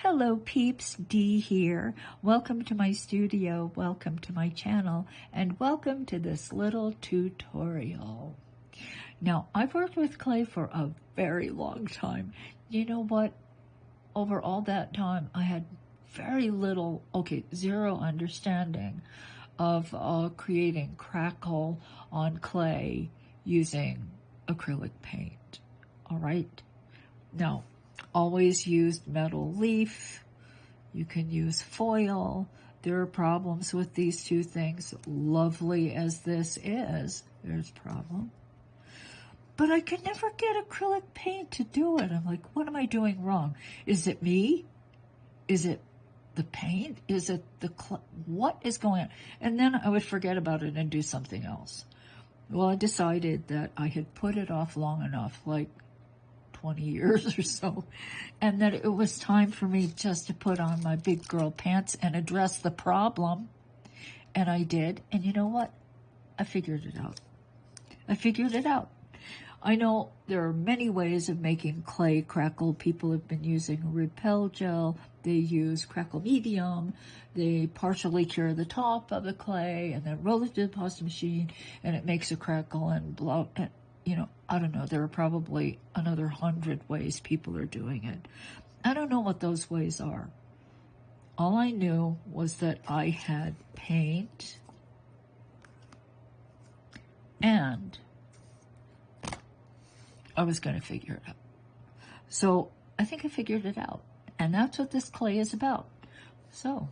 Hello peeps, Dee here. Welcome to my studio, welcome to my channel, and welcome to this little tutorial. Now, I've worked with clay for a very long time. You know what? Over all that time, I had very little, zero understanding of creating crackle on clay using acrylic paint, all right? Now, always used metal leaf. You can use foil. There are problems with these two things. Lovely as this is, there's a problem. But I could never get acrylic paint to do it. I'm like, what am I doing wrong? Is it me? Is it the paint? Is it what is going on? And then I would forget about it and do something else. Well, I decided that I had put it off long enough, like 20 years or so, and that it was time for me just to put on my big girl pants and address the problem. And I did. And you know what? I figured it out. I know there are many ways of making clay crackle. People have been using repel gel. They use crackle medium. They partially cure the top of the clay and then roll it to the pasta machine, and it makes a crackle and blow. You know, I don't know, there are probably another 100 ways people are doing it. I don't know what those ways are. All I knew was that I had paint and I was going to figure it out. So I think I figured it out. And that's what this clay is about. So,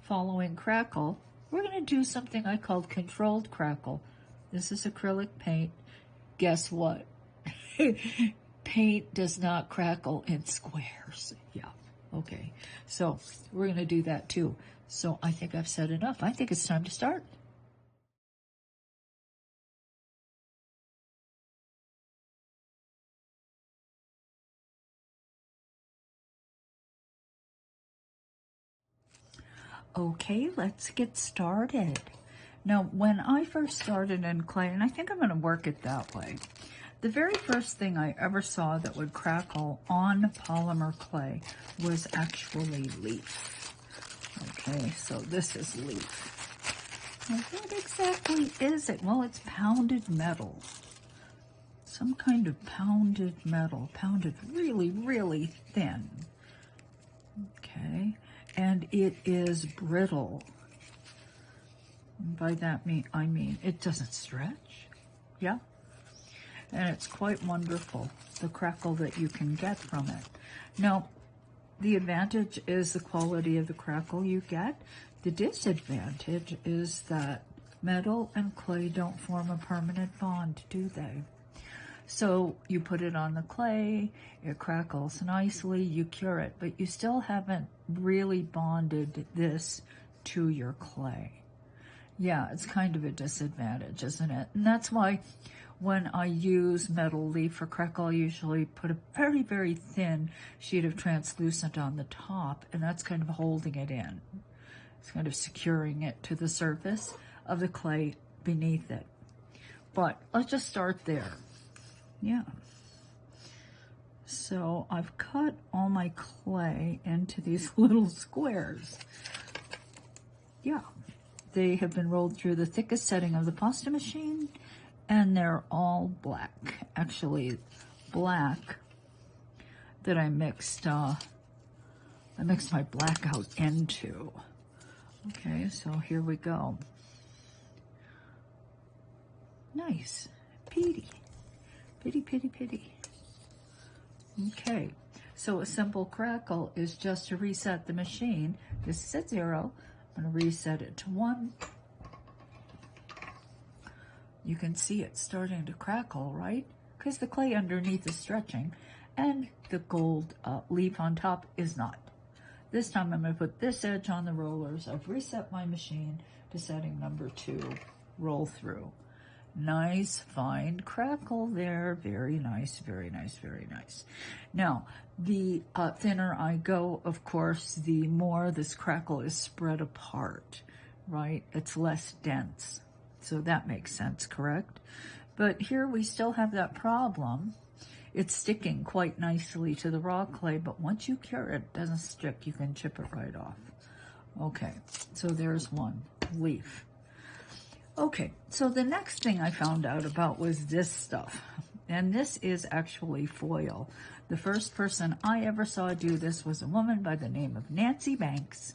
following crackle, we're going to do something I called controlled crackle. This is acrylic paint. Guess what? Paint does not crackle in squares. Yeah, okay. So we're going to do that too. So I think I've said enough. I think it's time to start. Okay, let's get started. Now, when I first started in clay, and I think I'm going to work it that way, the very first thing I ever saw that would crackle on polymer clay was actually leaf. Okay, so this is leaf. Now, what exactly is it? Well, it's pounded metal. Some kind of pounded metal, pounded really, really thin. Okay, and it is brittle. By that I mean it doesn't stretch, yeah? And it's quite wonderful, the crackle that you can get from it. Now, the advantage is the quality of the crackle you get. The disadvantage is that metal and clay don't form a permanent bond, do they? So you put it on the clay, it crackles nicely, you cure it, but you still haven't really bonded this to your clay. Yeah, it's kind of a disadvantage, isn't it? And that's why when I use metal leaf for crackle, I usually put a very, very thin sheet of translucent on the top, and that's kind of holding it in. It's kind of securing it to the surface of the clay beneath it. But let's just start there. Yeah. So I've cut all my clay into these little squares. Yeah. They have been rolled through the thickest setting of the pasta machine, and they're all black. Actually, black that I mixed my black out into. Okay, so here we go. Nice. Petey. Pitty, pitty, pitty. Okay, so a simple crackle is just to reset the machine. This is at 0. I'm going to reset it to 1. You can see it starting to crackle, right? Because the clay underneath is stretching and the gold leaf on top is not. This time I'm going to put this edge on the rollers. I've reset my machine to setting number 2, roll through. Nice, fine crackle there. Very nice, very nice, very nice. Now, the thinner I go, of course, the more this crackle is spread apart, right? It's less dense. So that makes sense, correct? But here we still have that problem. it's sticking quite nicely to the raw clay, but once you cure it, it doesn't stick. You can chip it right off. Okay, so there's one leaf. Okay, so the next thing I found out about was this stuff, and this is actually foil. The first person I ever saw do this was a woman by the name of Nancy Banks.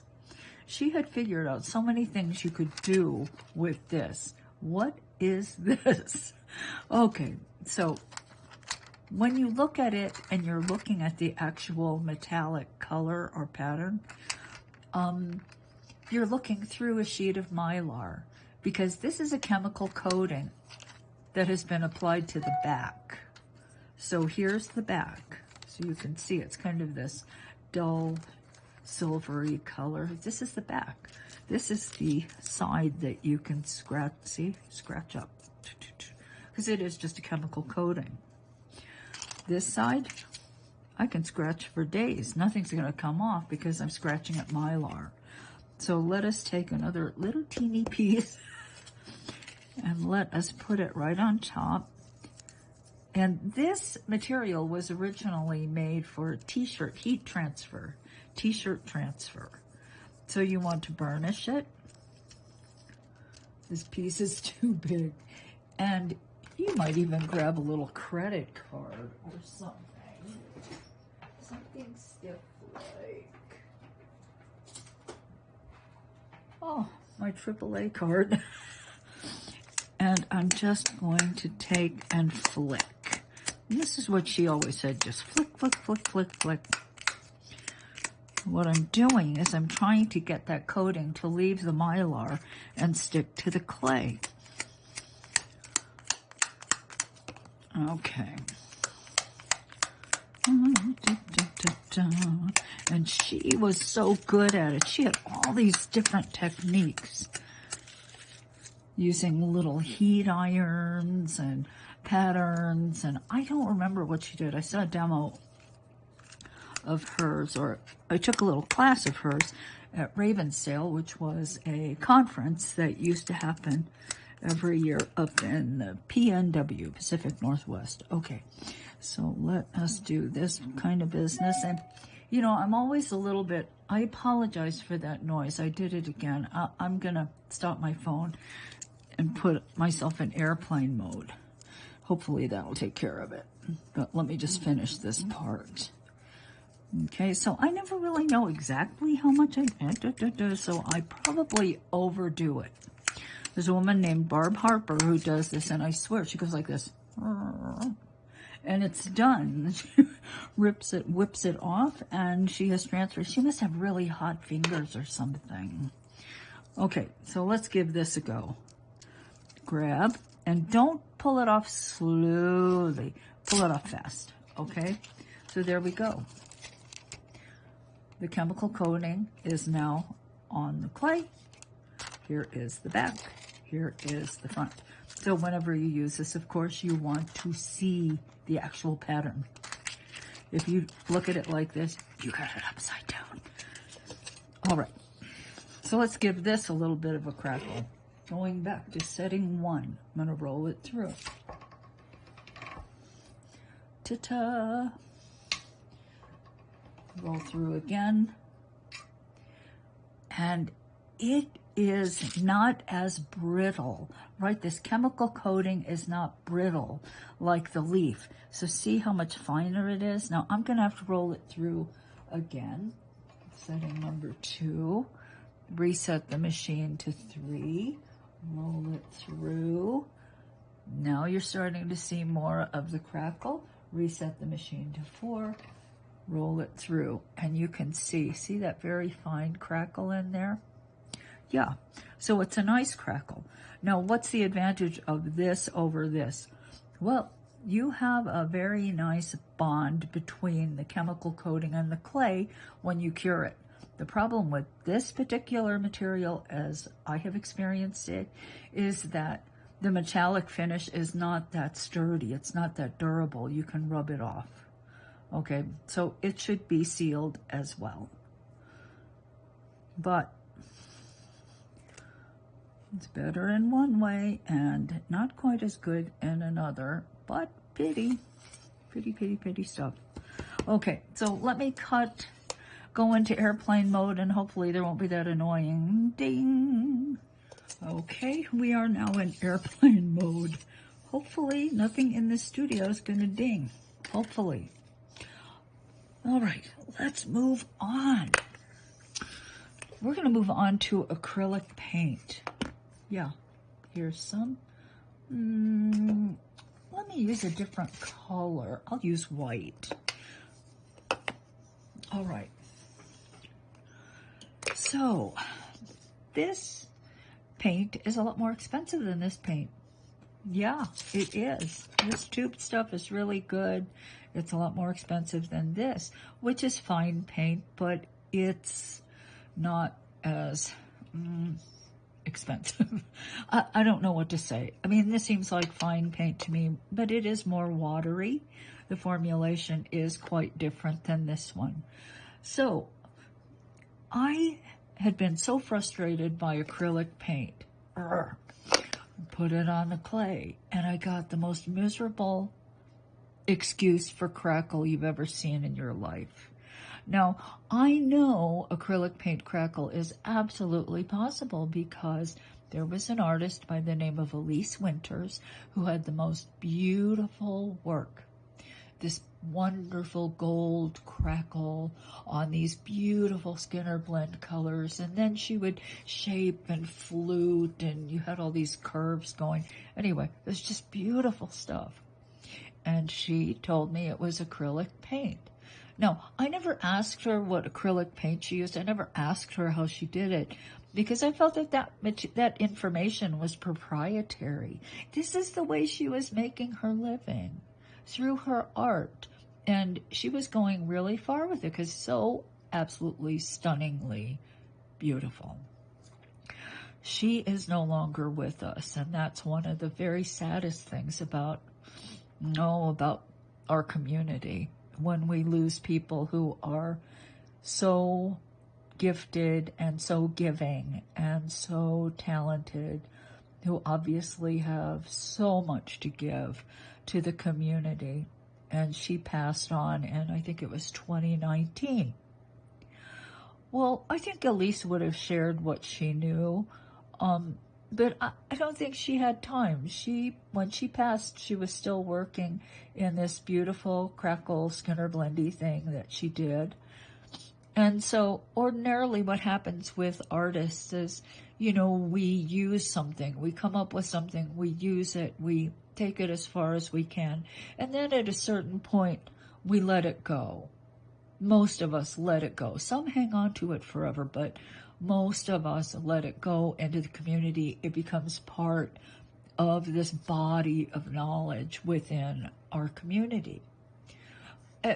She had figured out so many things you could do with this. What is this? Okay, so when you look at it and you're looking at the actual metallic color or pattern, you're looking through a sheet of Mylar, because this is a chemical coating that has been applied to the back. So here's the back. So you can see it's kind of this dull silvery color. This is the back. This is the side that you can scratch, see? Scratch up. Because it is just a chemical coating. This side, I can scratch for days. Nothing's going to come off because I'm scratching at Mylar. So let us take another little teeny piece and let us put it right on top. And this material was originally made for t-shirt heat transfer, t-shirt transfer. So you want to burnish it. This piece is too big. And you might even grab a little credit card or something. Something stiff like, oh, my AAA card. And I'm just going to take and flick. And this is what she always said, just flick, flick, flick, flick, flick. What I'm doing is I'm trying to get that coating to leave the Mylar and stick to the clay. Okay. And she was so good at it. She had all these different techniques, using little heat irons and patterns, and I don't remember what she did. I saw a demo of hers, or I took a little class of hers at Ravensdale, which was a conference that used to happen every year up in the PNW, Pacific Northwest. Okay, so let us do this kind of business. And, you know, I'm always a little bit, I apologize for that noise. I did it again. I'm going to stop my phone and put myself in airplane mode. Hopefully that'll take care of it. But let me just finish this part. Okay, so I never really know exactly how much I do, so I probably overdo it. There's a woman named Barb Harper who does this, and I swear she goes like this. And it's done. She rips it, whips it off, and she has transferred. She must have really hot fingers or something. Okay, so let's give this a go. Grab, and don't pull it off slowly. Pull it off fast, okay? So there we go. The chemical coating is now on the clay. Here is the back. Here is the front. So whenever you use this, of course, you want to see the actual pattern. If you look at it like this, you got it upside down. All right. So let's give this a little bit of a crackle. Going back to setting 1, I'm going to roll it through. Ta-ta! Roll through again. And it is not as brittle, right? This chemical coating is not brittle like the leaf. So see how much finer it is? Now I'm going to have to roll it through again. Setting number 2. Reset the machine to 3. Roll it through. Now you're starting to see more of the crackle. Reset the machine to 4. Roll it through. And you can see that very fine crackle in there? Yeah, so it's a nice crackle. Now, what's the advantage of this over this? Well, you have a very nice bond between the chemical coating and the clay when you cure it. The problem with this particular material, as I have experienced it, is that the metallic finish is not that sturdy. It's not that durable. You can rub it off. Okay, so it should be sealed as well. But it's better in one way and not quite as good in another, but pity. Pretty stuff. Okay, so let me go into airplane mode, and hopefully there won't be that annoying ding. Okay, we are now in airplane mode. Hopefully nothing in the studio is going to ding. Hopefully. All right, let's move on. We're going to move on to acrylic paint. Yeah, here's some. Let me use a different color. I'll use white. All right. So, this paint is a lot more expensive than this paint. Yeah, it is. This tube stuff is really good. It's a lot more expensive than this, which is fine paint, but it's not as expensive. I don't know what to say. I mean, this seems like fine paint to me, but it is more watery. The formulation is quite different than this one. So, I had been so frustrated by acrylic paint. Put it on the clay, and I got the most miserable excuse for Crackle you've ever seen in your life. Now, I know acrylic paint Crackle is absolutely possible because there was an artist by the name of Elise Winters who had the most beautiful work. This wonderful gold crackle on these beautiful Skinner blend colors, and then she would shape and flute, and you had all these curves going. Anyway, it was just beautiful stuff. And she told me it was acrylic paint. Now, I never asked her what acrylic paint she used. I never asked her how she did it because I felt that information was proprietary. This is the way she was making her living, through her art. And she was going really far with it because it's so absolutely stunningly beautiful. She is no longer with us, and that's one of the very saddest things about our community, when we lose people who are so gifted and so giving and so talented, who obviously have so much to give to the community. And she passed on, and I think it was 2019. Well, I think Elise would have shared what she knew, but I don't think she had time. When she passed, she was still working in this beautiful Crackle Skinner Blendy thing that she did. And so ordinarily what happens with artists is, we use something, we come up with something, we use it, we take it as far as we can, and then at a certain point, we let it go. Most of us let it go. Some hang on to it forever, but most of us let it go into the community. It becomes part of this body of knowledge within our community.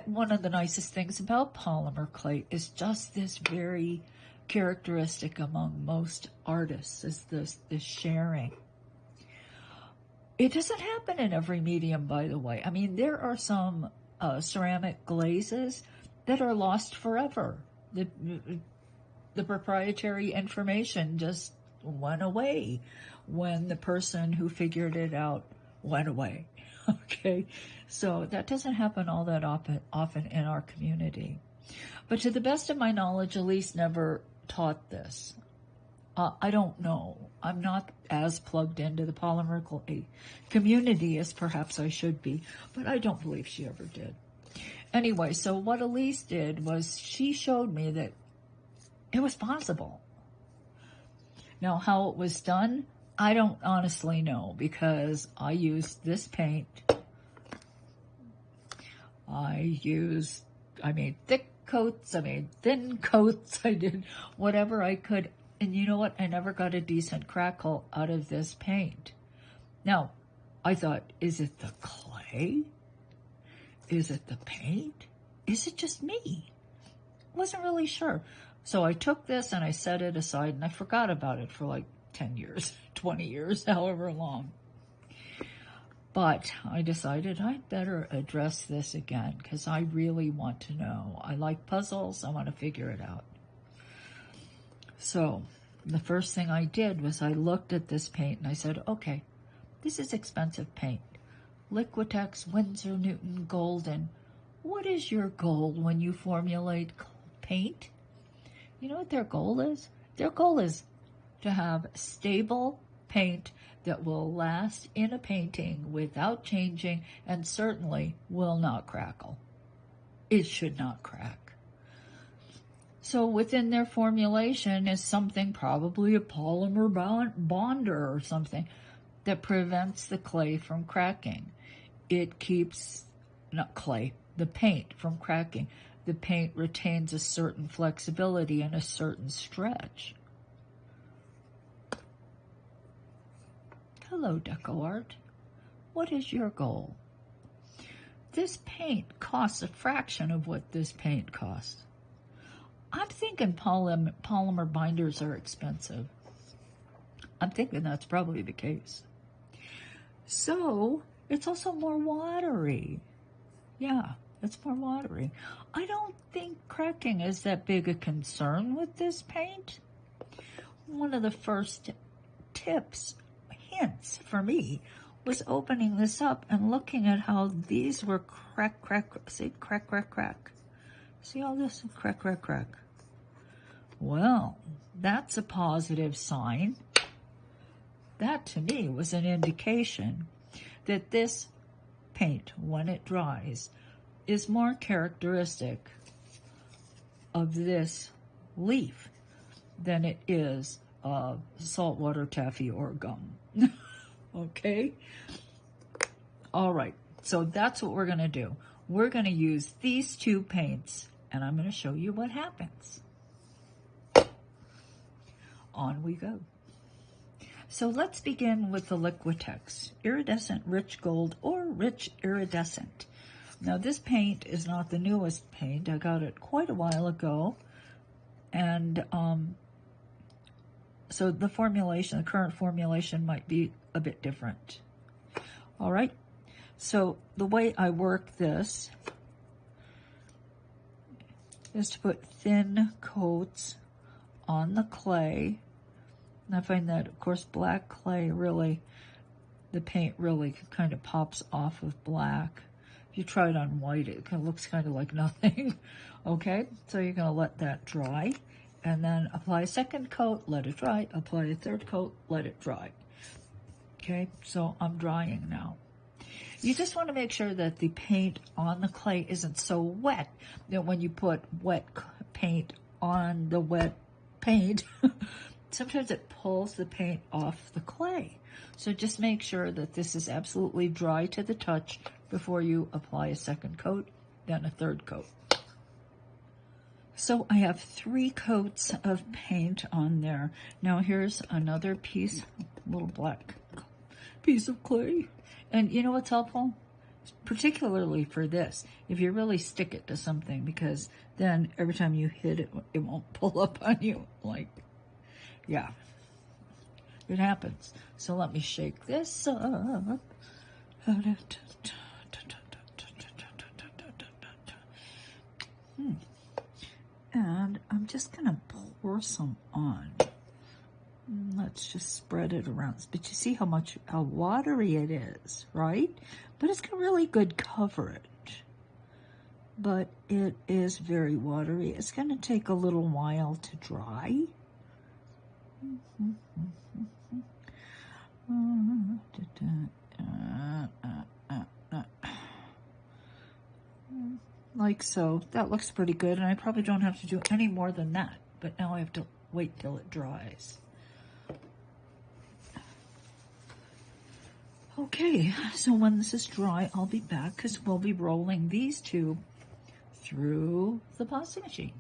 One of the nicest things about polymer clay is just this very characteristic among most artists, is this sharing. It doesn't happen in every medium, by the way. I mean, there are some ceramic glazes that are lost forever. The proprietary information just went away when the person who figured it out went away. Okay, so that doesn't happen all that often in our community. But to the best of my knowledge, Elise never taught this. I don't know. I'm not as plugged into the polymer clay community as perhaps I should be, but I don't believe she ever did. Anyway, so what Elise did was she showed me that it was possible. Now, how it was done, I don't honestly know, because I used this paint. I made thick coats, I made thin coats, I did whatever I could. And you know what? I never got a decent crackle out of this paint. Now, I thought, is it the clay? Is it the paint? Is it just me? Wasn't really sure. So I took this and I set it aside, and I forgot about it for like 10 years, 20 years, however long. But I decided I'd better address this again because I really want to know. I like puzzles. I want to figure it out. So the first thing I did was I looked at this paint and I said, okay, this is expensive paint. Liquitex Winsor Newton Golden. What is your goal when you formulate paint? You know what their goal is? Their goal is to have stable paint that will last in a painting without changing and certainly will not crackle. It should not crack. So within their formulation is something, probably a polymer bonder or something, that prevents the clay from cracking. It keeps, not clay, the paint from cracking. The paint retains a certain flexibility and a certain stretch. Hello, DecoArt. What is your goal? This paint costs a fraction of what this paint costs. I'm thinking polymer binders are expensive. I'm thinking that's probably the case. So, it's also more watery. Yeah, it's more watery. I don't think cracking is that big a concern with this paint. One of the first hints for me was opening this up and looking at how these were crack. See, crack. See all this? Crack. Well, that's a positive sign. That to me was an indication that this paint, when it dries, is more characteristic of this leaf than it is of saltwater taffy or gum. Okay? All right, so that's what we're going to do. We're going to use these two paints, and I'm going to show you what happens. On we go. So let's begin with the Liquitex Iridescent Rich Gold or Rich Iridescent. Now this paint is not the newest paint. I got it quite a while ago. And so the current formulation might be a bit different. All right. So the way I work this is to put thin coats on the clay. And I find that, of course, black clay really, the paint really kind of pops off of black. If you try it on white, it kind of looks kind of like nothing. Okay, so you're going to let that dry. And then apply a second coat, let it dry. Apply a third coat, let it dry. Okay, so I'm drying now. You just want to make sure that the paint on the clay isn't so wet that when you put wet paint on the wet paint, sometimes it pulls the paint off the clay. So just make sure that this is absolutely dry to the touch before you apply a second coat, then a third coat. So I have 3 coats of paint on there. Now here's another piece, little black piece of clay. And you know what's helpful? Particularly for this, if you really stick it to something, because then every time you hit it, it won't pull up on you. Like, yeah, it happens. So let me shake this up. And I'm just going to pour some on. Let's just spread it around. But you see how watery it is, right? But it's got really good coverage. But it is very watery. It's going to take a little while to dry. Like so. That looks pretty good, and I probably don't have to do any more than that. But now I have to wait till it dries. Okay, so when this is dry, I'll be back because we'll be rolling these two through the pasta machine.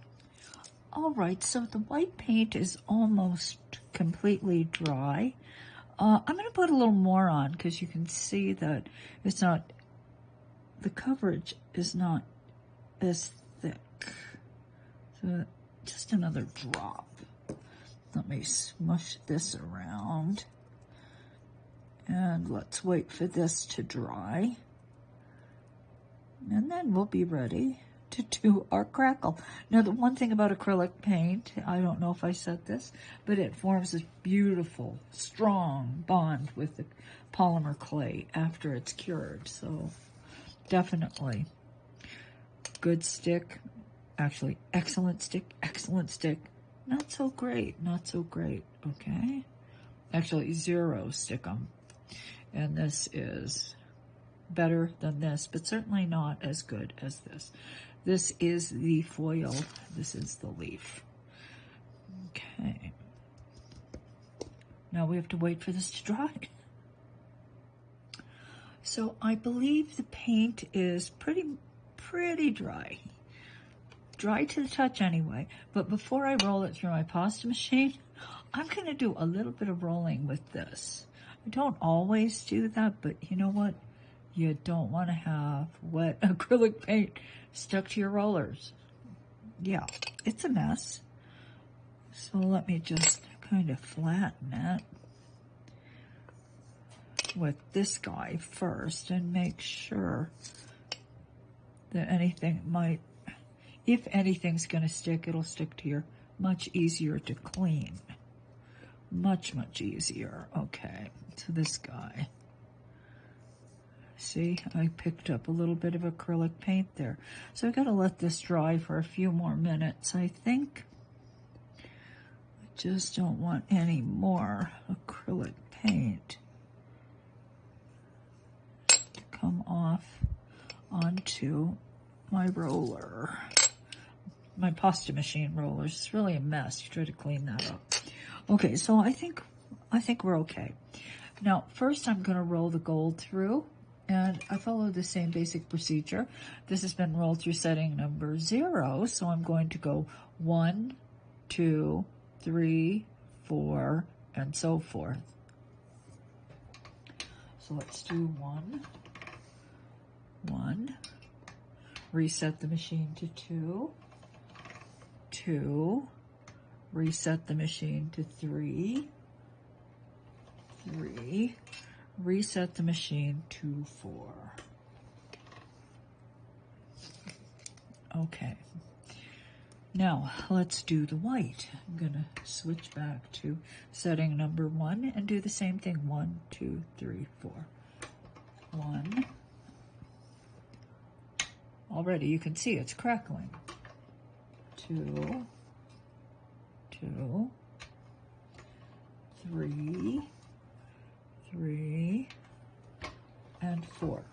All right, so the white paint is almost completely dry. I'm going to put a little more on because you can see that it's not, the coverage is not as thick. So just another drop. Let me smush this around. And let's wait for this to dry. And then we'll be ready to do our crackle. Now, the one thing about acrylic paint, I don't know if I said this, but it forms this beautiful, strong bond with the polymer clay after it's cured. So definitely good stick, actually excellent stick, not so great, okay? Actually 0 stickum, and this is better than this, but certainly not as good as this. This is the foil, this is the leaf. Okay. Now we have to wait for this to dry. So I believe the paint is pretty dry. Dry to the touch anyway, but before I roll it through my pasta machine, I'm gonna do a little bit of rolling with this. I don't always do that, but you know what? You don't want to have wet acrylic paint stuck to your rollers. Yeah, it's a mess. So let me just kind of flatten it with this guy first and make sure that anything might, if anything's going to stick, it'll stick to your, much easier to clean. Much easier. Okay, so this guy. See, I picked up a little bit of acrylic paint there. So I've got to let this dry for a few more minutes, I think. I just don't want any more acrylic paint to come off onto my roller. My pasta machine rollers. It's really a mess. You try to clean that up. Okay, so I think we're okay. Now, first I'm going to roll the gold through. And I follow the same basic procedure. This has been rolled through setting number 0, so I'm going to go 1, 2, 3, 4, and so forth. So let's do 1, reset the machine to 2, reset the machine to 3, reset the machine to 4. Okay. Now, let's do the white. I'm going to switch back to setting number 1 and do the same thing. 1, 2, 3, 4. 1. Already you can see it's crackling. 2, 3, and 4.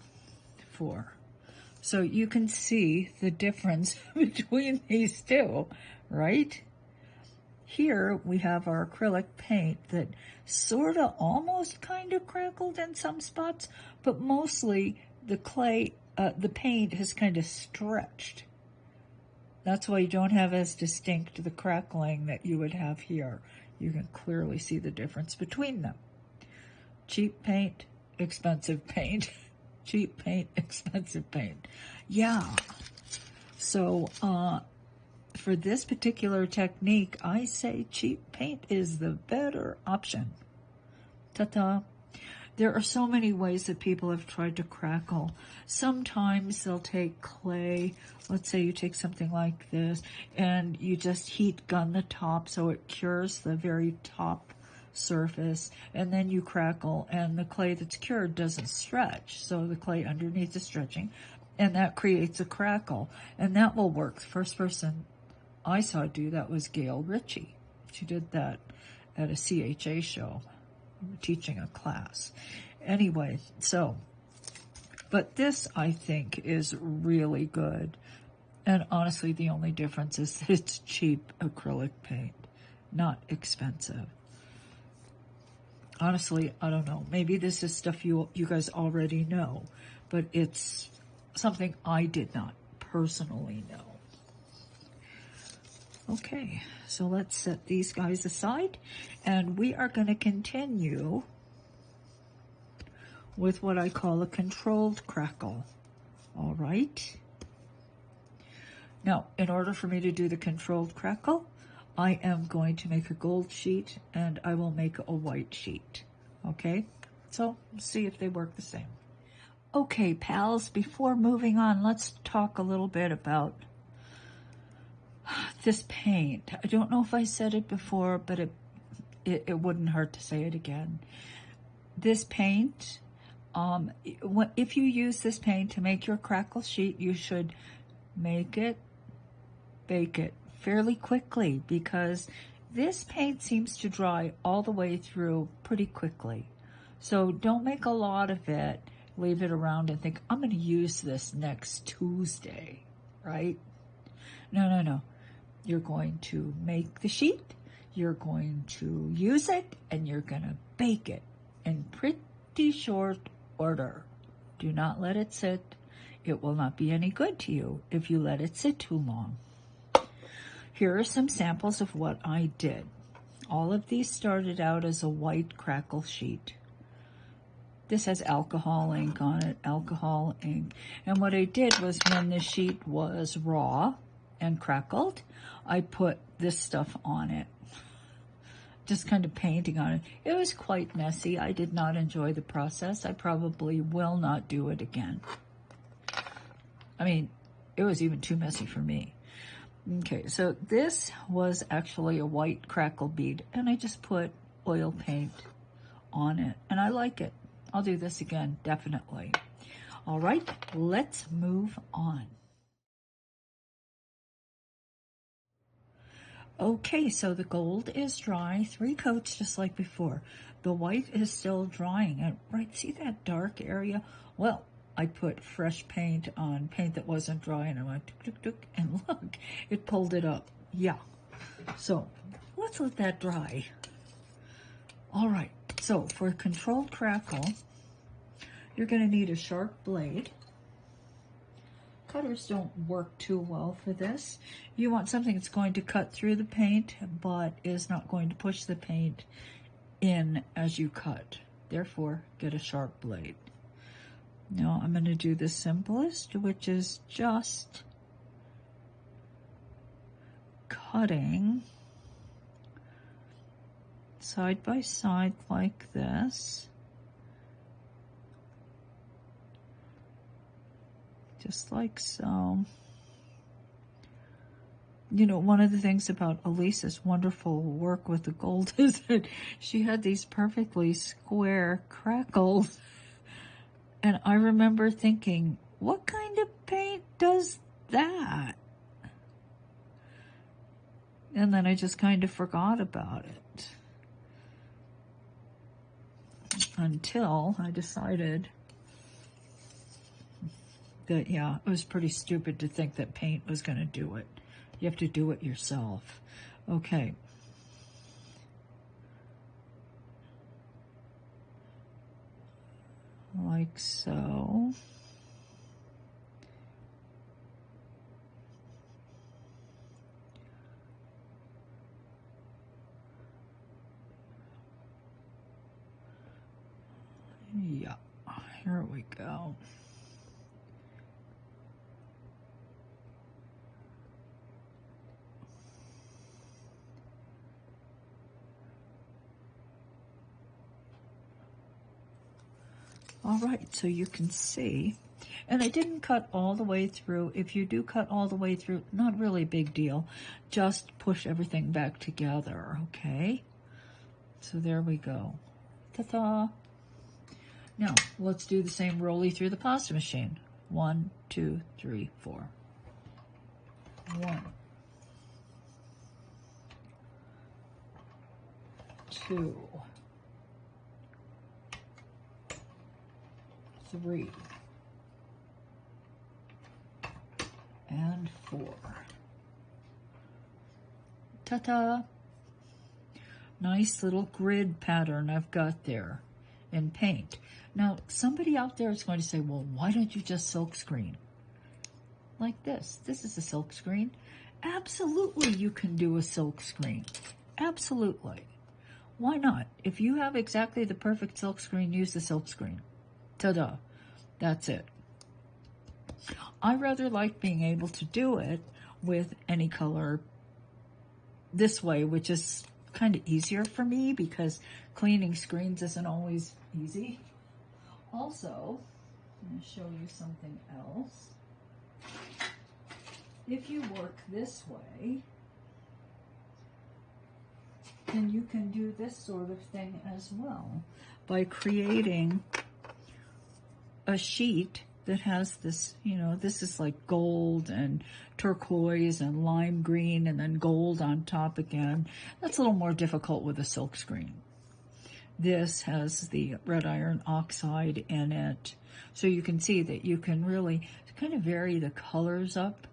So you can see the difference between these two, right? Here we have our acrylic paint that sort of almost kind of crackled in some spots, but mostly the clay, the paint has kind of stretched. That's why you don't have as distinct the crackling that you would have here. You can clearly see the difference between them. Cheap paint, expensive paint. Cheap paint, expensive paint. Yeah. So for this particular technique, I say cheap paint is the better option. Ta-ta. There are so many ways that people have tried to crackle. Sometimes they'll take clay. Let's say you take something like this and you just heat gun the top so it cures the very top surface, and then you crackle, and the clay that's cured doesn't stretch, so the clay underneath is stretching, and that creates a crackle, and that will work. The first person I saw do that was Gail Ritchie. She did that at a CHA show, teaching a class. Anyway, so, but this I think is really good, and honestly the only difference is that it's cheap acrylic paint, not expensive. Honestly, I don't know. Maybe this is stuff you guys already know, but it's something I did not personally know. Okay, so let's set these guys aside, and we are going to continue with what I call a controlled crackle. All right? Now, in order for me to do the controlled crackle, I am going to make a gold sheet and I will make a white sheet. Okay? So, see if they work the same. Okay, pals, before moving on, let's talk a little bit about this paint. I don't know if I said it before, but it wouldn't hurt to say it again. This paint, if you use this paint to make your crackle sheet, you should make it, bake it fairly quickly, because this paint seems to dry all the way through pretty quickly. So don't make a lot of it, leave it around and think, I'm going to use this next Tuesday, right? No. You're going to make the sheet, you're going to use it, and you're going to bake it in pretty short order. Do not let it sit. It will not be any good to you if you let it sit too long. Here are some samples of what I did. All of these started out as a white crackle sheet. This has alcohol ink on it, alcohol ink. And what I did was, when the sheet was raw and crackled, I put this stuff on it, just kind of painting on it. It was quite messy. I did not enjoy the process. I probably will not do it again. I mean, it was even too messy for me. Okay, so this was actually a white crackle bead, and I just put oil paint on it, and I like it. I'll do this again, definitely. All right, let's move on. Okay, so the gold is dry, 3 coats just like before. The white is still drying, and right, see that dark area? Well, I put fresh paint on paint that wasn't dry, and I went tuk, tuk, tuk, and look, it pulled it up. Yeah, so let's let that dry. All right, so for controlled crackle, you're going to need a sharp blade. Cutters don't work too well for this. You want something that's going to cut through the paint, but is not going to push the paint in as you cut. Therefore, get a sharp blade. Now I'm going to do the simplest, which is just cutting side by side like this. Just like so. You know, one of the things about Elisa's wonderful work with the gold is that she had these perfectly square crackles. And I remember thinking, what kind of paint does that? And then I just kind of forgot about it. Until I decided that, yeah, it was pretty stupid to think that paint was going to do it. You have to do it yourself. Okay. Like so. Yeah, here we go. All right, so you can see, and I didn't cut all the way through. If you do cut all the way through, not really a big deal. Just push everything back together, okay? So there we go. Ta-ta! Now, let's do the same rolly through the pasta machine. 1, 2, 3, 4. 1, 2, 3, and 4. Ta-ta! Nice little grid pattern I've got there in paint. Now, somebody out there is going to say, well, why don't you just silk screen? Like this. This is a silk screen. Absolutely, you can do a silk screen. Absolutely. Why not? If you have exactly the perfect silk screen, use the silk screen. Ta-da. That's it. I rather like being able to do it with any color this way, which is kind of easier for me because cleaning screens isn't always easy. Also, I'm going to show you something else. If you work this way, then you can do this sort of thing as well by creating a sheet that has this, you know, this is like gold and turquoise and lime green and then gold on top again. That's a little more difficult with a silk screen. This has the red iron oxide in it. So you can see that you can really kind of vary the colors up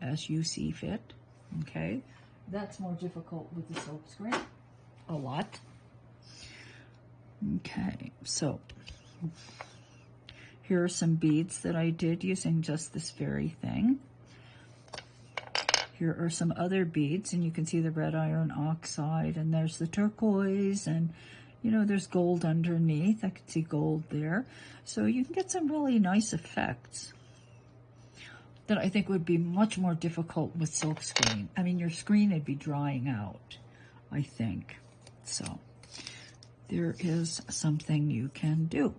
as you see fit, okay? That's more difficult with the silk screen, a lot. Okay, so here are some beads that I did using just this very thing. Here are some other beads, and you can see the red iron oxide, and there's the turquoise, and you know, there's gold underneath. I can see gold there. So you can get some really nice effects that I think would be much more difficult with silk screen. I mean, your screen would be drying out, I think. So there is something you can do.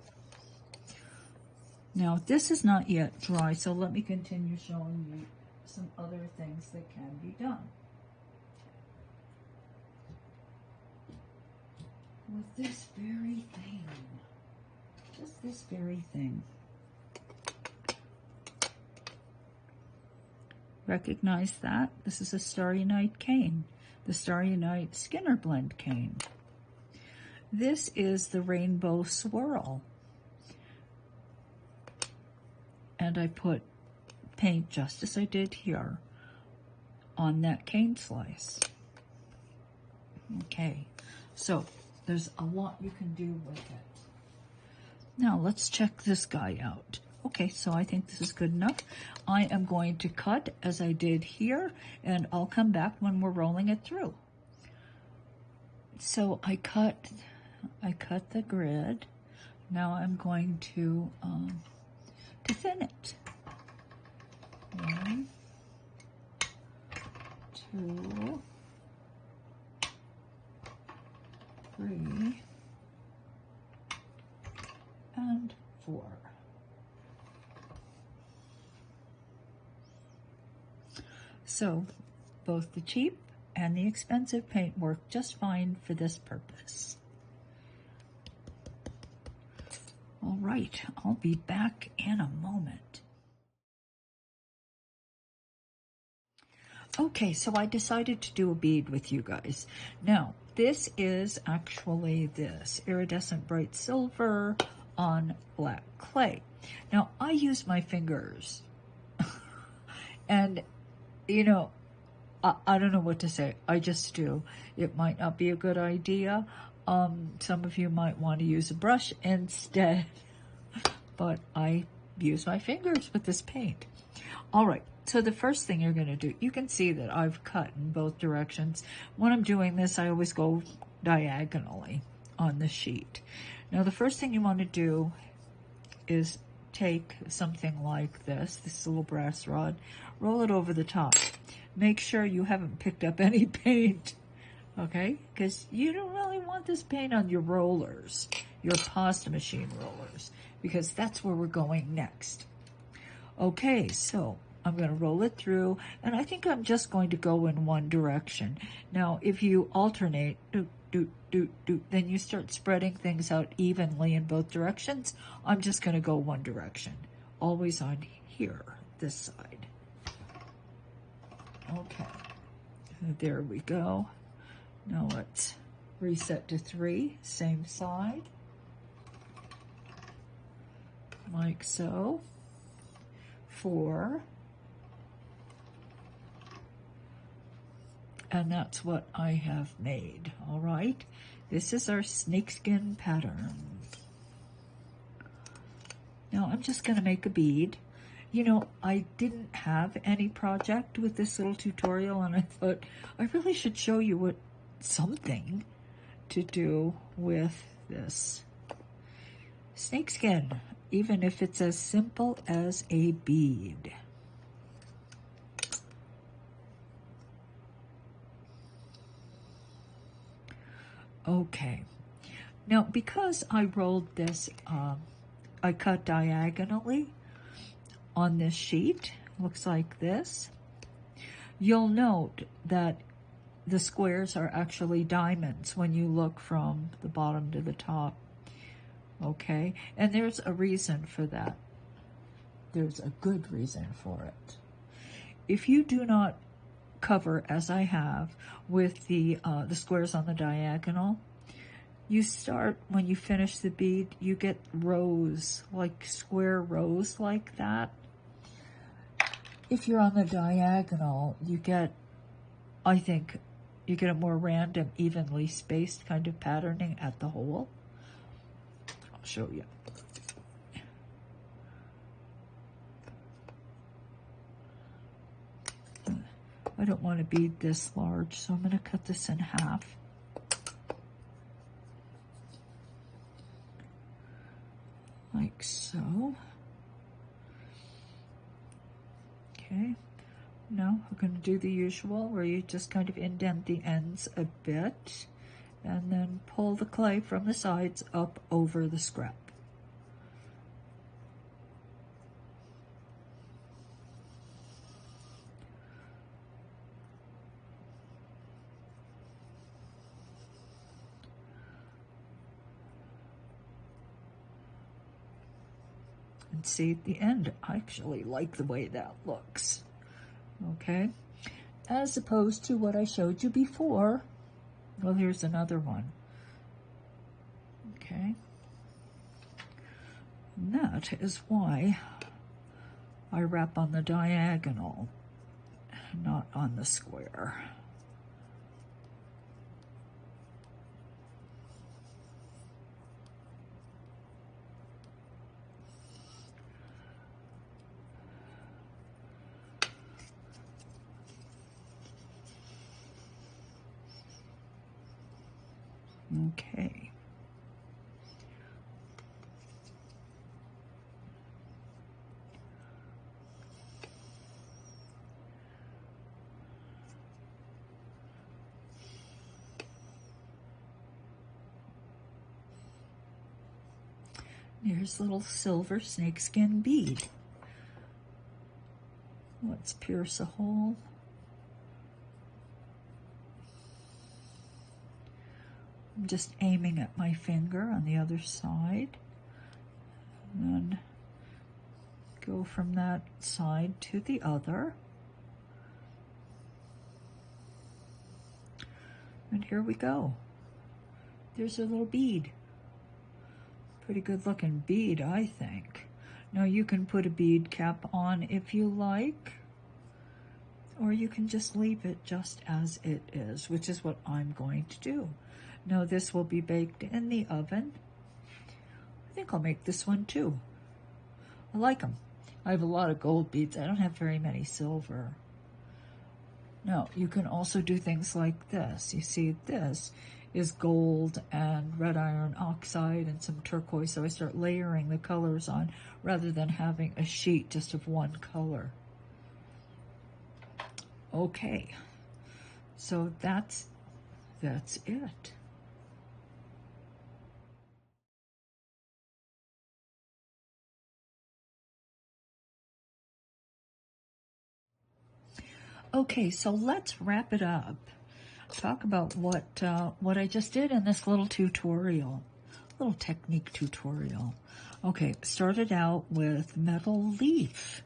Now, this is not yet dry, so let me continue showing you some other things that can be done. With this very thing, just this very thing. Recognize that? This is a Starry Night cane, the Starry Night Skinner Blend cane. This is the Rainbow Swirl. And I put paint just as I did here on that cane slice. Okay, so there's a lot you can do with it. Now let's check this guy out. Okay, so I think this is good enough. I am going to cut as I did here, and I'll come back when we're rolling it through. So I cut the grid. Now I'm going to thin it. 1, 2, 3, and 4. So both the cheap and the expensive paint work just fine for this purpose. All right, I'll be back in a moment. Okay, so I decided to do a bead with you guys. Now, this is actually this iridescent bright silver on black clay. Now, I use my fingers. And, you know, I don't know what to say. I just do. It might not be a good idea. Some of you might want to use a brush instead. But I use my fingers with this paint. All right. So the first thing you're going to do, you can see that I've cut in both directions. When I'm doing this, I always go diagonally on the sheet. Now, the first thing you want to do is take something like this little brass rod, roll it over the top. Make sure you haven't picked up any paint, okay? Because you don't really want this paint on your rollers, your pasta machine rollers, because that's where we're going next. Okay, so I'm going to roll it through, and I think I'm just going to go in one direction. Now, if you alternate, then you start spreading things out evenly in both directions. I'm just going to go one direction, always on here, this side. Okay, there we go. Now let's reset to 3, same side, like so. 4, and that's what I have made. All right, this is our snakeskin pattern. Now I'm just going to make a bead. You know, I didn't have any project with this little tutorial, and I thought I really should show you something to do with this snakeskin, even if it's as simple as a bead. Okay, now because I rolled this I cut diagonally on this sheet. Looks like this. You'll note that the squares are actually diamonds when you look from the bottom to the top. Okay, and there's a reason for that. There's a good reason for it. If you do not cover, as I have, with the squares on the diagonal, you start, when you finish the bead, you get rows, like square rows like that. If you're on the diagonal, you get, I think, you get a more random, evenly spaced kind of patterning at the hole. I'll show you. I don't want a bead this large, so I'm going to cut this in half. Like so. Okay. Now we're going to do the usual where you just kind of indent the ends a bit and then pull the clay from the sides up over the scrap. And see at the end, I actually like the way that looks. Okay, as opposed to what I showed you before. Well, here's another one. Okay, and that is why I wrap on the diagonal, not on the square. Okay. Here's a little silver snakeskin bead. Let's pierce a hole. I'm just aiming at my finger on the other side, and then go from that side to the other. And here we go. There's a little bead. Pretty good looking bead, I think. Now you can put a bead cap on if you like, or you can just leave it just as it is, which is what I'm going to do. Now this will be baked in the oven. I think I'll make this one too. I like them. I have a lot of gold beads. I don't have very many silver. Now you can also do things like this. You see, this is gold and red iron oxide and some turquoise, so I start layering the colors on rather than having a sheet just of one color. Okay, so that's it. Okay, so let's wrap it up. Talk about what I just did in this little tutorial, little technique tutorial. Okay, started out with metal leaf.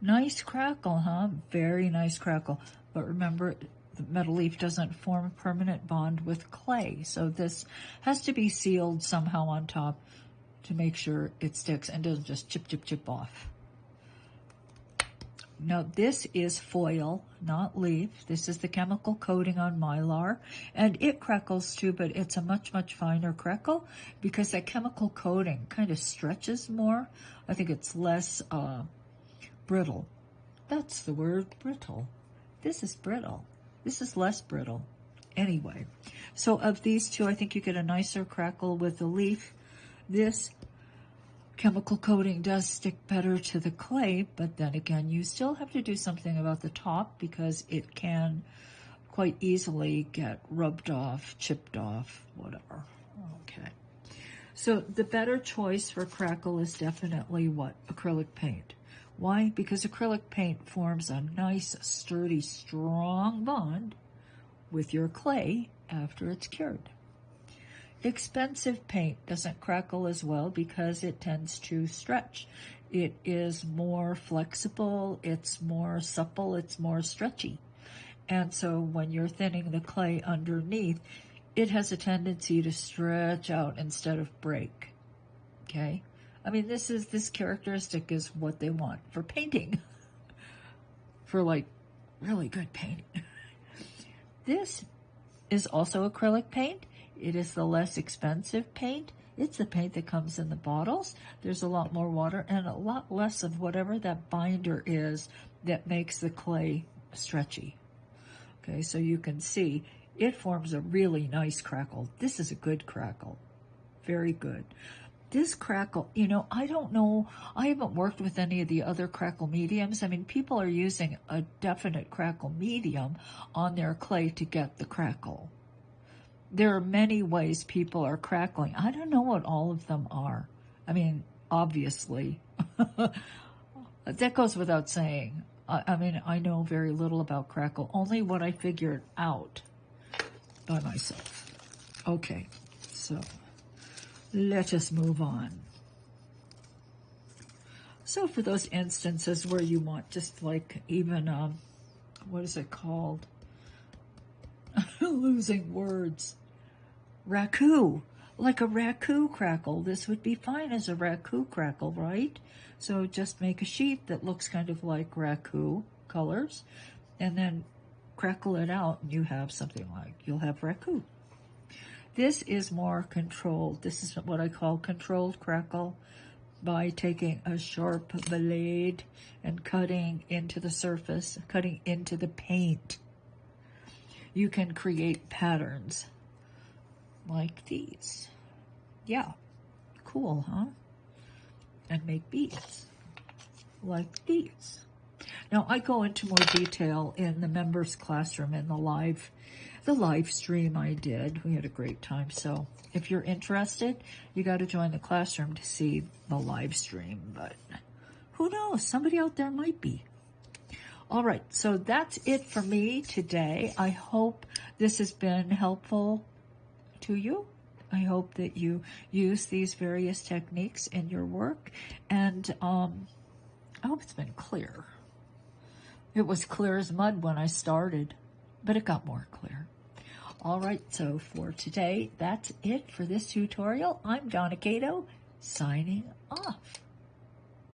Nice crackle, huh? Very nice crackle. But remember, the metal leaf doesn't form a permanent bond with clay, so this has to be sealed somehow on top to make sure it sticks and doesn't just chip off. Now this is foil, not leaf. This is the chemical coating on Mylar, and it crackles too, but it's a much finer crackle because that chemical coating kind of stretches more. I think it's less brittle. That's the word, brittle. This is brittle. This is less brittle. Anyway, so of these two, I think you get a nicer crackle with the leaf. This chemical coating does stick better to the clay, but then again, you still have to do something about the top because it can quite easily get rubbed off, chipped off, whatever. Okay. So the better choice for Crackle is definitely what? Acrylic paint. Why? Because acrylic paint forms a nice, sturdy, strong bond with your clay after it's cured. Expensive paint doesn't crackle as well because it tends to stretch. It is more flexible, it's more supple, it's more stretchy. And so when you're thinning the clay underneath, it has a tendency to stretch out instead of break. Okay? I mean, this characteristic is what they want for painting. For like really good painting. This is also acrylic paint. It is the less expensive paint. It's the paint that comes in the bottles. There's a lot more water and a lot less of whatever that binder is that makes the clay stretchy. Okay, so you can see it forms a really nice crackle. This is a good crackle. Very good. This crackle, you know, I don't know, I haven't worked with any of the other crackle mediums. I mean, people are using a definite crackle medium on their clay to get the crackle. There are many ways people are crackling. I don't know what all of them are. I mean, obviously, that goes without saying. I mean, I know very little about crackle, only what I figured out by myself. Okay, so let us move on. So for those instances where you want just like even, what is it called? Losing words. Raku, like a raku crackle. This would be fine as a raku crackle, right? So just make a sheet that looks kind of like raku colors and then crackle it out and you have something like, you'll have raku. This is more controlled. This is what I call controlled crackle by taking a sharp blade and cutting into the surface, cutting into the paint. You can create patterns like these. Yeah, cool, huh? And make beads like these. Now, I go into more detail in the members classroom in the live stream I did. We had a great time. So if you're interested, you got to join the classroom to see the live stream. But who knows? Somebody out there might be. All right, so that's it for me today. I hope this has been helpful to you. I hope that you use these various techniques in your work, and I hope it's been clear. It was clear as mud when I started, but it got more clear. All right, so for today, that's it for this tutorial. I'm Donna Kato, signing off.